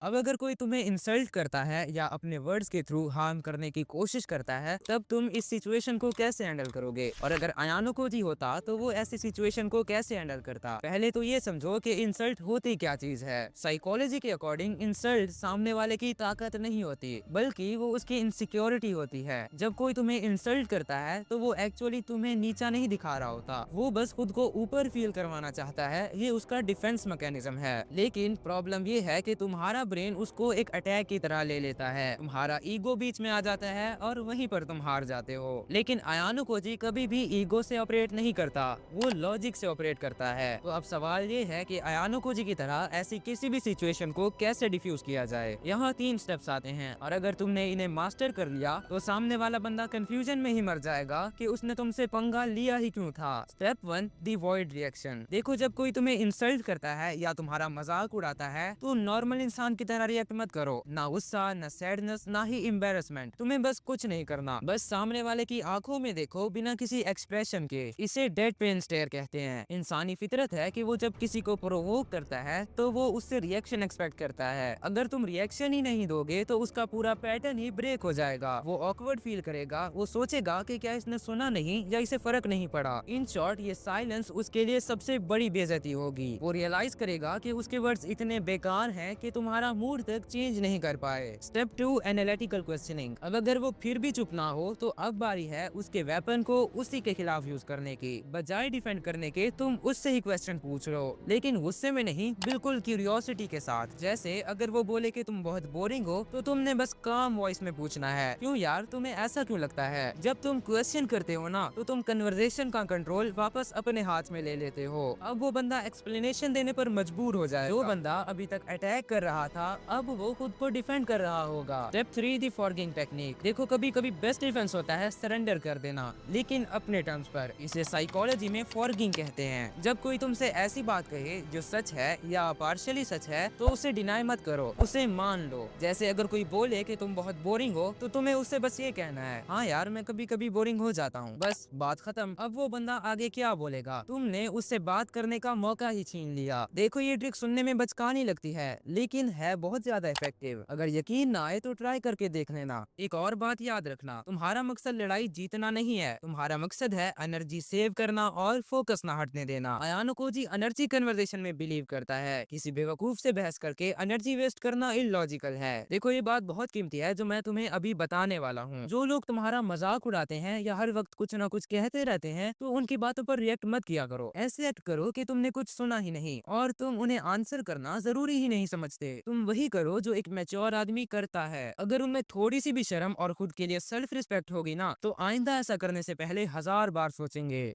अब अगर कोई तुम्हें इंसल्ट करता है या अपने वर्ड्स के थ्रू हार्म करने की कोशिश करता है, तब तुम इस सिचुएशन को कैसे हैंडल करोगे? और अगर अयानो को जी होता तो वो ऐसी सिचुएशन को कैसे हैंडल करता? पहले तो ये समझो कि इंसल्ट होती क्या चीज है। साइकोलॉजी के अकॉर्डिंग इंसल्ट सामने वाले की ताकत नहीं होती, बल्कि वो उसकी इनसिक्योरिटी होती है। जब कोई तुम्हें इंसल्ट करता है तो वो एक्चुअली तुम्हें नीचा नहीं दिखा रहा होता, वो बस खुद को ऊपर फील करवाना चाहता है। ये उसका डिफेंस मैकेनिज्म है। लेकिन प्रॉब्लम ये है कि तुम्हारा ब्रेन उसको एक अटैक की तरह ले लेता है, तुम्हारा ईगो बीच में आ जाता है और वहीं पर तुम हार जाते हो। लेकिन अयानो कोजी कभी भी ईगो से ऑपरेट नहीं करता, वो लॉजिक से ऑपरेट करता है। तो अब सवाल ये है कि अयानो कोजी की तरह ऐसी किसी भी सिचुएशन को कैसे डिफ्यूज किया जाए। यहाँ 3 स्टेप्स आते हैं और अगर तुमने इन्हें मास्टर कर लिया तो सामने वाला बंदा कंफ्यूजन में ही मर जाएगा कि उसने तुमसे पंगा लिया ही क्यों था। Step 1, the void reaction. देखो, जब कोई तुम्हें इंसल्ट करता है या तुम्हारा मजाक उड़ाता है तो नॉर्मल इंसान की तरह रिएक्ट मत करो। ना गुस्सा, ना सैडनेस, ना ही एम्बेरसमेंट। तुम्हें बस कुछ नहीं करना, बस सामने वाले की आंखों में देखो बिना किसी एक्सप्रेशन के। इसे डेड पेन स्टेयर कहते हैं। इंसानी फितरत है कि वो जब किसी को प्रोवोक करता है तो वो उससे रिएक्शन एक्सपेक्ट करता है। अगर तुम रिएक्शन ही नहीं दोगे तो उसका पूरा पैटर्न ही ब्रेक हो जाएगा। वो ऑकवर्ड फील करेगा, वो सोचेगा कि क्या इसने सुना नहीं या इसे फर्क नहीं पड़ा। इन शॉर्ट, ये साइलेंस उसके लिए सबसे बड़ी बेइज्जती होगी। वो रियलाइज करेगा कि उसके वर्ड्स इतने बेकार हैं कि तुम्हारा मूड तक चेंज नहीं कर पाए। Step 2, analytical questioning. अब अगर वो फिर भी चुप ना हो तो अब बारी है उसके वेपन को उसी के खिलाफ यूज करने की। बजाय डिफेंड करने के तुम उससे ही क्वेश्चन पूछ लो, लेकिन गुस्से में नहीं, बिल्कुल क्यूरियोसिटी के साथ। जैसे अगर वो बोले कि तुम बहुत बोरिंग हो तो तुमने बस काम वॉइस में पूछना है, क्यों यार, तुम्हें ऐसा क्यों लगता है? जब तुम क्वेश्चन करते हो ना तो तुम कन्वर्सेशन का कंट्रोल वापस अपने हाथ में ले लेते हो। अब वो बंदा एक्सप्लेनेशन देने पर मजबूर हो जाएगा। जो बंदा अभी तक अटैक कर रहा था अब वो खुद को डिफेंड कर रहा होगा। स्टेप 3, दी फॉरगिंग टेक्निक। देखो, कभी कभी बेस्ट डिफेंस होता है सरेंडर कर देना, लेकिन अपने टर्म्स पर। इसे साइकोलॉजी में फॉरगिंग कहते हैं। जब कोई तुमसे ऐसी बात कहे जो सच है या पार्शियली सच है तो उसे डिनाई मत करो, उसे मान लो। जैसे अगर कोई बोले कि तुम बहुत बोरिंग हो तो तुम्हें उससे बस ये कहना है, हाँ यार, मैं कभी कभी बोरिंग हो जाता हूँ, बस बात खत्म। अब वो बंदा आगे क्या बोलेगा, तुमने उससे बात करने का मौका ही छीन लिया। देखो, ये ट्रिक सुनने में बचकानी लगती है लेकिन है बहुत ज्यादा इफेक्टिव। अगर यकीन ना आए तो ट्राई करके देख लेना। एक और बात याद रखना, तुम्हारा मकसद लड़ाई जीतना नहीं है, तुम्हारा मकसद है एनर्जी सेव करना और फोकस ना हटने देना। अयानो कोजी एनर्जी कन्वर्सेशन में बिलीव करता है। किसी बेवकूफ से बहस करके एनर्जी वेस्ट करना इलॉजिकल है। देखो, ये बात बहुत कीमती है जो मैं तुम्हें अभी बताने वाला हूँ। जो लोग तुम्हारा मजाक उड़ाते हैं या हर वक्त कुछ ना कुछ कहते रहते हैं तो उनकी बातों पर रिएक्ट मत किया करो। ऐसे एक्ट करो कि तुमने कुछ सुना ही नहीं और तुम उन्हें आंसर करना जरूरी ही नहीं समझते। तुम वही करो जो एक मैच्योर आदमी करता है। अगर उनमें थोड़ी सी भी शर्म और खुद के लिए सेल्फ रिस्पेक्ट होगी ना तो आइंदा ऐसा करने से पहले 1000 बार सोचेंगे।